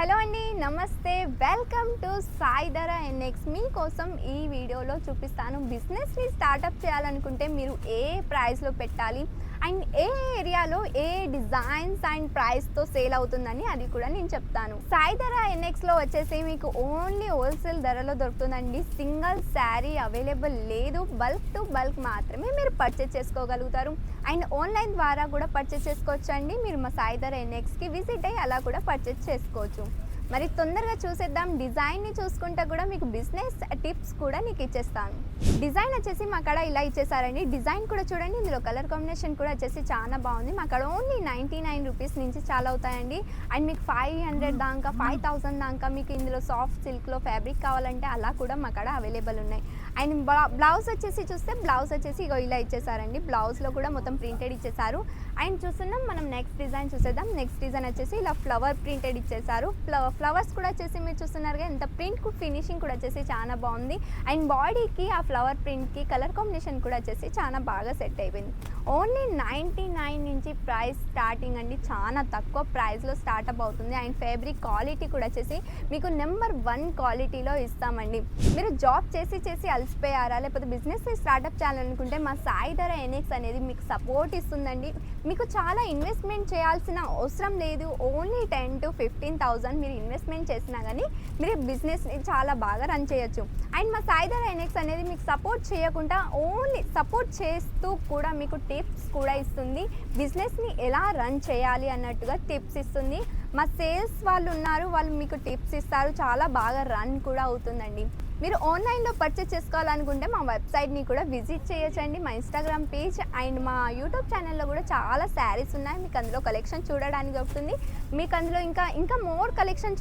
Hello అండి, నమస్తే. Welcome to Sai ధర ఎన్ఎక్స్. మీకోసం ఈ వీడియోలో చూపిస్తాను బిజినెస్ని స్టార్టప్ చేయాలనుకుంటే మీరు ఏ ప్రైస్లో పెట్టాలి అండ్ ఏ ఏరియాలో ఏ డిజైన్స్ అండ్ ప్రైస్తో సేల్ అవుతుందని అది కూడా నేను చెప్తాను. సాయి ధర ఎన్ఎక్స్లో వచ్చేసి మీకు ఓన్లీ హోల్సేల్ ధరలో దొరుకుతుందండి. సింగిల్ శారీ అవైలబుల్ లేదు, బల్క్ టు బల్క్ మాత్రమే మీరు పర్చేస్ చేసుకోగలుగుతారు. అండ్ ఆన్లైన్ ద్వారా కూడా పర్చేస్ చేసుకోవచ్చు అండి. మీరు మా సాయి ధర ఎన్ఎక్స్కి విజిట్ అయ్యి అలా కూడా పర్చేస్ చేసుకోవచ్చు. మరి తొందరగా చూసేద్దాం. డిజైన్ని చూసుకుంటే కూడా మీకు బిజినెస్ టిప్స్ కూడా నీకు ఇచ్చేస్తాను. డిజైన్ వచ్చేసి మా కాడ ఇలా ఇచ్చేసారండి. డిజైన్ కూడా చూడండి, ఇందులో కలర్ కాంబినేషన్ కూడా వచ్చేసి చాలా బాగుంది. మా కాడ ఓన్లీ 99 రూపీస్ నుంచి చాలా అవుతాయండి. అండ్ మీకు 500 దాకా 5000 దాకా మీకు ఇందులో సాఫ్ట్ సిల్క్లో ఫ్యాబ్రిక్ కావాలంటే అలా కూడా మా కాడ అవైలబుల్ ఉన్నాయి. అండ్ బ్లౌజ్ వచ్చేసి చూస్తే బ్లౌజ్ వచ్చేసి ఇగో ఇలా ఇచ్చేసారండి. బ్లౌజ్లో కూడా మొత్తం ప్రింటెడ్ ఇచ్చేసారు. అండ్ చూస్తున్నాం మనం నెక్స్ట్ డిజైన్ చూసేద్దాం. నెక్స్ట్ డిజైన్ వచ్చేసి ఇలా ఫ్లవర్ ప్రింటెడ్ ఇచ్చేసారు. ఫ్లవర్స్ కూడా వచ్చేసి మీరు చూస్తున్నారుగా ఎంత ప్రింట్ ఫినిషింగ్ కూడా వచ్చేసి చాలా బాగుంది. అండ్ బాడీకి ఆ ఫ్లవర్ ప్రింట్కి కలర్ కాంబినేషన్ కూడా వచ్చేసి చాలా బాగా సెట్ అయిపోయింది. ఓన్లీ 99 నుంచి ప్రైస్ స్టార్టింగ్ అండి. చాలా తక్కువ ప్రైస్లో స్టార్ట్అప్ అవుతుంది. అండ్ ఫ్యాబ్రిక్ క్వాలిటీ కూడా వచ్చేసి మీకు నెంబర్ 1 క్వాలిటీలో ఇస్తామండి. మీరు జాబ్ చేసి అలసిపోయారా, లేకపోతే బిజినెస్ స్టార్ట్అప్ చేయాలనుకుంటే మా సాయి ధర ఎన్ఎక్స్ అనేది మీకు సపోర్ట్ ఇస్తుందండి. మీకు చాలా ఇన్వెస్ట్మెంట్ చేయాల్సిన అవసరం లేదు. ఓన్లీ 10 to 15,000 మీరు ఇన్వెస్ట్మెంట్ చేసినా కానీ మీరు బిజినెస్ని చాలా బాగా రన్ చేయొచ్చు. అండ్ మా సాయి ధర ఎన్ఎక్స్ అనేది మీకు సపోర్ట్ చేయకుండా ఓన్లీ సపోర్ట్ చేస్తూ కూడా మీకు టిప్స్ కూడా ఇస్తుంది. బిజినెస్ని ఎలా రన్ చేయాలి అన్నట్టుగా టిప్స్ ఇస్తుంది. మా సేల్స్ వాళ్ళు ఉన్నారు, వాళ్ళు మీకు టిప్స్ ఇస్తారు. చాలా బాగా రన్ కూడా అవుతుందండి. మీరు ఆన్లైన్లో పర్చేస్ చేసుకోవాలనుకుంటే మా వెబ్సైట్ని కూడా విజిట్ చేయొచ్చండి. మా ఇన్స్టాగ్రామ్ పేజ్ అండ్ మా యూట్యూబ్ ఛానల్లో కూడా చాలా శారీస్ ఉన్నాయి. మీకు అందులో కలెక్షన్ చూడడానికి దొరుకుతుంది. మీకు అందులో ఇంకా మోర్ కలెక్షన్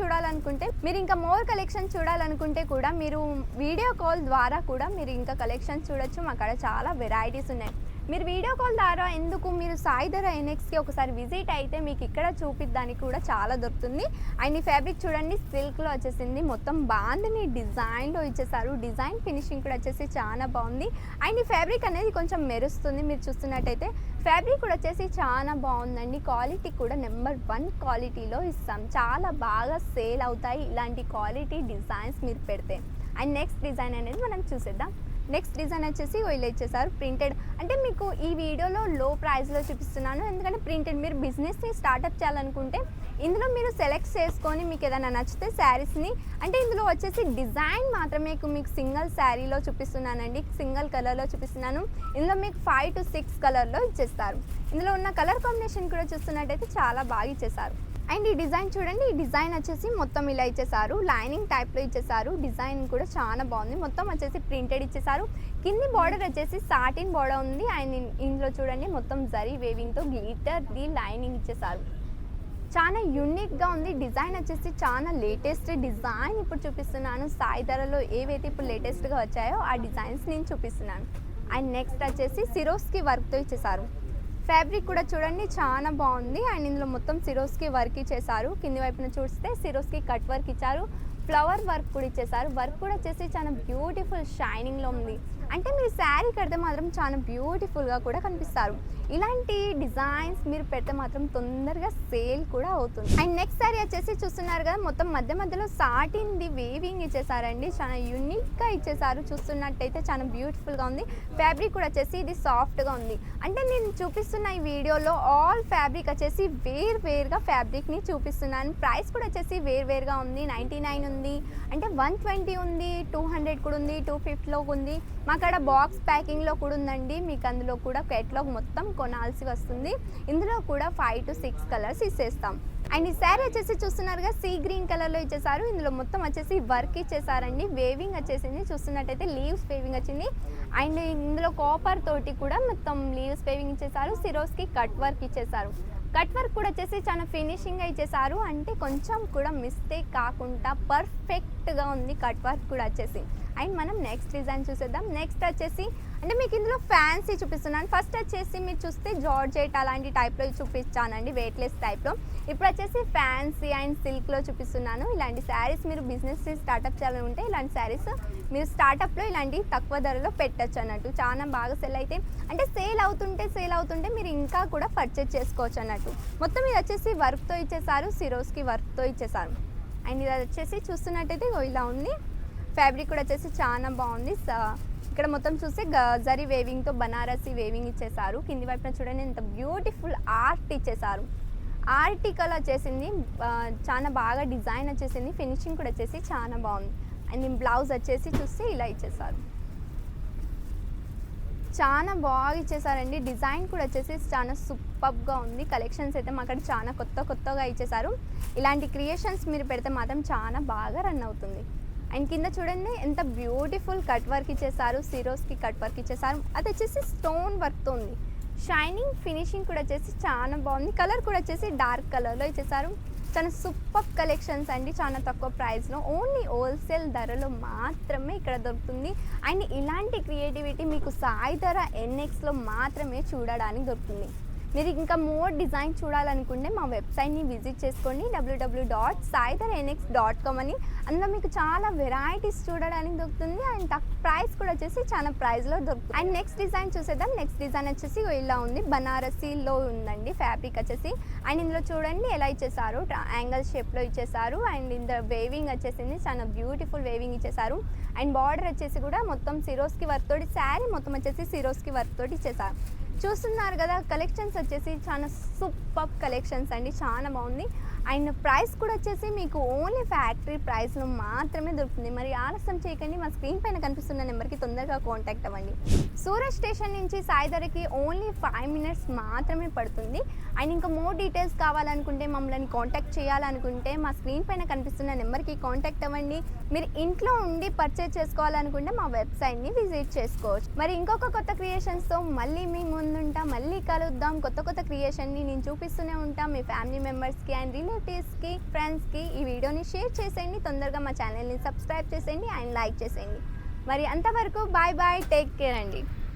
చూడాలనుకుంటే కూడా మీరు వీడియో కాల్ ద్వారా కూడా మీరు ఇంకా కలెక్షన్ చూడొచ్చు. మా కాడ చాలా వెరైటీస్ ఉన్నాయి. మీరు వీడియో కాల్ ద్వారా ఎందుకు, మీరు సాయి ధర ఎన్ఎక్స్కి ఒకసారి విజిట్ అయితే మీకు ఇక్కడ చూపిద్దానికి కూడా చాలా దొరుకుతుంది. అండ్ ఈ ఫ్యాబ్రిక్ చూడండి, సిల్క్లో వచ్చేసింది. మొత్తం బాందిని డిజైన్లో ఇచ్చేసారు. డిజైన్ ఫినిషింగ్ కూడా వచ్చేసి చాలా బాగుంది. అండ్ ఈ ఫ్యాబ్రిక్ అనేది కొంచెం మెరుస్తుంది. మీరు చూస్తున్నట్టయితే ఫ్యాబ్రిక్ కూడా వచ్చేసి చాలా బాగుందండి. క్వాలిటీ కూడా నెంబర్ 1 క్వాలిటీలో ఇస్తాం. చాలా బాగా సేల్ అవుతాయి ఇలాంటి క్వాలిటీ డిజైన్స్ మీరు పెడితే. అండ్ నెక్స్ట్ డిజైన్ అనేది మనం చూసేద్దాం. నెక్స్ట్ డిజైన్ వచ్చేసి ఇలా ఇచ్చేసారు ప్రింటెడ్. అంటే మీకు ఈ వీడియోలో లో ప్రైస్లో చూపిస్తున్నాను, ఎందుకంటే ప్రింటెడ్. మీరు బిజినెస్ని స్టార్టప్ చేయాలనుకుంటే ఇందులో మీరు సెలెక్ట్ చేసుకొని మీకు ఏదైనా నచ్చితే శారీస్ని, అంటే ఇందులో వచ్చేసి డిజైన్ మాత్రమే మీకు సింగిల్ శారీలో చూపిస్తున్నానండి, సింగిల్ కలర్లో చూపిస్తున్నాను. ఇందులో మీకు 5 to 6 కలర్లో ఇచ్చేస్తారు. ఇందులో ఉన్న కలర్ కాంబినేషన్ కూడా చూస్తున్నట్టయితే చాలా బాగా ఇచ్చేసారు. అండ్ ఈ డిజైన్ చూడండి, ఈ డిజైన్ వచ్చేసి మొత్తం ఇలా ఇచ్చేసారు. లైనింగ్ టైప్లో ఇచ్చేసారు. డిజైన్ కూడా చాలా బాగుంది. మొత్తం వచ్చేసి ప్రింటెడ్ ఇచ్చేసారు. కింది బార్డర్ వచ్చేసి సాటిన్ బార్డర్ ఉంది. అండ్ ఇందులో చూడండి మొత్తం జరీ వేవింగ్తో గ్లిటర్ది లైనింగ్ ఇచ్చేసారు. చాలా యూనిక్గా ఉంది. డిజైన్ వచ్చేసి చాలా లేటెస్ట్ డిజైన్ ఇప్పుడు చూపిస్తున్నాను. సాయి ధరలో ఏవైతే ఇప్పుడు లేటెస్ట్గా వచ్చాయో ఆ డిజైన్స్ నేను చూపిస్తున్నాను. అండ్ నెక్స్ట్ వచ్చేసి సిరోస్కి వర్క్తో ఇచ్చేసారు. ఫ్యాబ్రిక్ కూడా చూడండి చాలా బాగుంది. అండ్ ఇందులో మొత్తం సిరోస్కి వర్క్ ఇచ్చేసారు. కింది వైపున చూస్తే సిరోస్కి కట్ వర్క్ ఇచ్చారు. ఫ్లవర్ వర్క్ కూడా ఇచ్చేసారు. వర్క్ కూడా వచ్చేసి చాలా బ్యూటిఫుల్ షైనింగ్లో ఉంది. అంటే మీరు శారీ కడితే మాత్రం చాలా బ్యూటిఫుల్గా కూడా కనిపిస్తారు. ఇలాంటి డిజైన్స్ మీరు పెడితే మాత్రం తొందరగా సేల్ కూడా అవుతుంది. అండ్ నెక్స్ట్ శారీ వచ్చేసి చూస్తున్నారు కదా, మొత్తం మధ్యలో సాటిన్ది వేవింగ్ ఇచ్చేసారండి. చాలా యూనిక్గా ఇచ్చేసారు. చూస్తున్నట్టయితే చాలా బ్యూటిఫుల్గా ఉంది. ఫ్యాబ్రిక్ కూడా వచ్చేసి ఇది సాఫ్ట్గా ఉంది. అంటే నేను చూపిస్తున్న ఈ వీడియోలో ఆల్ ఫ్యాబ్రిక్ వచ్చేసి వేరుగా ఫ్యాబ్రిక్ని చూపిస్తున్నాను. ప్రైస్ కూడా వచ్చేసి వేరుగా ఉంది. 99 ఉంది, అంటే 120 ఉంది, 200 కూడా ఉంది, 250లో ఉంది. మా కాడ బాక్స్ ప్యాకింగ్లో కూడా ఉందండి. మీకు అందులో కూడా కేటలాగ్ మొత్తం కొనాల్సి వస్తుంది. ఇందులో కూడా 5 to 6 కలర్స్ ఇచ్చేస్తాం. అండ్ ఈ శారీ వచ్చేసి చూస్తున్నారుగా, సీ గ్రీన్ కలర్లో ఇచ్చేసారు. ఇందులో మొత్తం వచ్చేసి వర్క్ ఇచ్చేసారండి. వేవింగ్ వచ్చేసింది. చూస్తున్నట్టయితే లీవ్స్ వేవింగ్ వచ్చింది. అండ్ ఇందులో కాపర్ తోటి కూడా మొత్తం లీవ్స్ వేవింగ్ ఇచ్చేసారు. సిరోస్కి కట్ వర్క్ ఇచ్చేసారు. కట్ వర్క్ కూడా వచ్చేసి చాలా ఫినిషింగ్గా ఇచ్చేసారు. అంటే కొంచెం కూడా మిస్టేక్ కాకుండా పర్ఫెక్ట్గా ఉంది కట్ వర్క్ కూడా వచ్చేసి. అండ్ మనం నెక్స్ట్ డిజైన్ చూసేద్దాం. నెక్స్ట్ వచ్చేసి అంటే మీకు ఇందులో ఫ్యాన్సీ చూపిస్తున్నాను. ఫస్ట్ వచ్చేసి మీరు చూస్తే జార్జెట్ అలాంటి టైప్లో చూపించానండి, వెయిట్లెస్ టైప్లో. ఇప్పుడు వచ్చేసి ఫ్యాన్సీ అండ్ సిల్క్లో చూపిస్తున్నాను. ఇలాంటి శారీస్ మీరు బిజినెస్ స్టార్టప్ చేయాలనుకుంటే ఇలాంటి శారీస్ మీరు స్టార్టప్లో ఇలాంటి తక్కువ ధరలో పెట్టచ్చు అన్నట్టు. చాలా బాగా సెల్ అయితే, అంటే సేల్ అవుతుంటే మీరు ఇంకా కూడా పర్చేజ్ చేసుకోవచ్చు అన్నట్టు. మొత్తం ఇది వచ్చేసి వర్క్తో ఇచ్చేసారు. సిరోస్కి వర్క్తో ఇచ్చేసారు. అండ్ ఇది వచ్చేసి చూస్తున్నట్టయితే ఇగో ఇలా ఉంది. ఫ్యాబ్రిక్ కూడా వచ్చేసి చాలా బాగుంది. ఇక్కడ మొత్తం చూస్తే జరీ వేవింగ్తో బనారసి వేవింగ్ ఇచ్చేసారు. కింది వైపున చూడండి ఎంత బ్యూటిఫుల్ ఆర్ట్ ఇచ్చేసారు. ఆర్టికల్ వచ్చేసింది, చాలా బాగా డిజైన్ వచ్చేసింది. ఫినిషింగ్ కూడా వచ్చేసి చాలా బాగుంది. అండ్ బ్లౌజ్ వచ్చేసి చూస్తే ఇలా ఇచ్చేసారు. చాలా బాగా ఇచ్చేసారండి. డిజైన్ కూడా వచ్చేసి చాలా సూపర్గా ఉంది. కలెక్షన్స్ అయితే మాకు అక్కడ చాలా కొత్తగా ఇచ్చేసారు. ఇలాంటి క్రియేషన్స్ మీరు పెడితే మాత్రం చాలా బాగా రన్ అవుతుంది. అండ్ కింద చూడండి ఎంత బ్యూటిఫుల్ కట్ వర్క్ ఇచ్చేసారు. సిరోస్కి కట్ వర్క్ ఇచ్చేసారు. అది వచ్చేసి స్టోన్ వర్క్తో ఉంది. షైనింగ్ ఫినిషింగ్ కూడా వచ్చేసి చాలా బాగుంది. కలర్ కూడా వచ్చేసి డార్క్ కలర్లో ఇచ్చేసారు. చాలా సూపర్ కలెక్షన్స్ అండి. చాలా తక్కువ ప్రైస్లో ఓన్లీ హోల్సేల్ ధరలో మాత్రమే ఇక్కడ దొరుకుతుంది. అండ్ ఇలాంటి క్రియేటివిటీ మీకు సాయి ధర NXలో మాత్రమే చూడడానికి దొరుకుతుంది. మీరు ఇంకా మోర్ డిజైన్ చూడాలనుకుంటే మా వెబ్సైట్ని విజిట్ చేసుకోండి, www.saidharanx.com అని. అందులో మీకు చాలా వెరైటీస్ చూడడానికి దొరుకుతుంది. అండ్ ప్రైస్ కూడా వచ్చేసి చాలా ప్రైస్లో దొరుకుతుంది. అండ్ నెక్స్ట్ డిజైన్ చూసేద్దాం. నెక్స్ట్ డిజైన్ వచ్చేసి ఇలా ఉంది. బనారసీలో ఉందండి ఫ్యాబ్రిక్ వచ్చేసి. అండ్ ఇందులో చూడండి ఎలా ఇచ్చేసారు, యాంగిల్ షేప్లో ఇచ్చేసారు. అండ్ ఇందులో వేవింగ్ వచ్చేసింది, చాలా బ్యూటిఫుల్ వేవింగ్ ఇచ్చేసారు. అండ్ బార్డర్ వచ్చేసి కూడా మొత్తం సిరోస్కి వర్క్ తోటి, శారీ మొత్తం వచ్చేసి సిరోస్కి వర్క్ తోటి ఇచ్చేసారు. చూస్తున్నారు కదా, కలెక్షన్స్ వచ్చేసి చాలా సూపర్ కలెక్షన్స్ అండి. చాలా బాగుంది. అండ్ ప్రైస్ కూడా వచ్చేసి మీకు ఓన్లీ ఫ్యాక్టరీ ప్రైస్లో మాత్రమే దొరుకుతుంది. మరి ఆలస్యం చేయకండి, మా స్క్రీన్ పైన కనిపిస్తున్న నెంబర్కి తొందరగా కాంటాక్ట్ అవ్వండి. సూరత్ స్టేషన్ నుంచి సాయి ధరకి ఓన్లీ 5 minutes మాత్రమే పడుతుంది. అండ్ ఇంకా మోర్ డీటెయిల్స్ కావాలనుకుంటే, మమ్మల్ని కాంటాక్ట్ చేయాలనుకుంటే మా స్క్రీన్ పైన కనిపిస్తున్న నెంబర్కి కాంటాక్ట్ అవ్వండి. మీరు ఇంట్లో ఉండి పర్చేజ్ చేసుకోవాలనుకుంటే మా వెబ్సైట్ని విజిట్ చేసుకోవచ్చు. మరి ఇంకొక కొత్త క్రియేషన్స్తో మళ్ళీ మీ ముందుంటా, మళ్ళీ కలుద్దాం. కొత్త క్రియేషన్ని నేను చూపిస్తూనే ఉంటాం. మీ ఫ్యామిలీ మెంబర్స్కి అండ్ రిలేటివ్స్కి, ఫ్రెండ్స్కి ఈ వీడియోని షేర్ చేసేయండి. తొందరగా మా ఛానల్ని సబ్స్క్రైబ్ చేసేయండి అండ్ లైక్ చేసేయండి. మరి అంతవరకు బాయ్ బాయ్, టేక్ కేర్ అండి.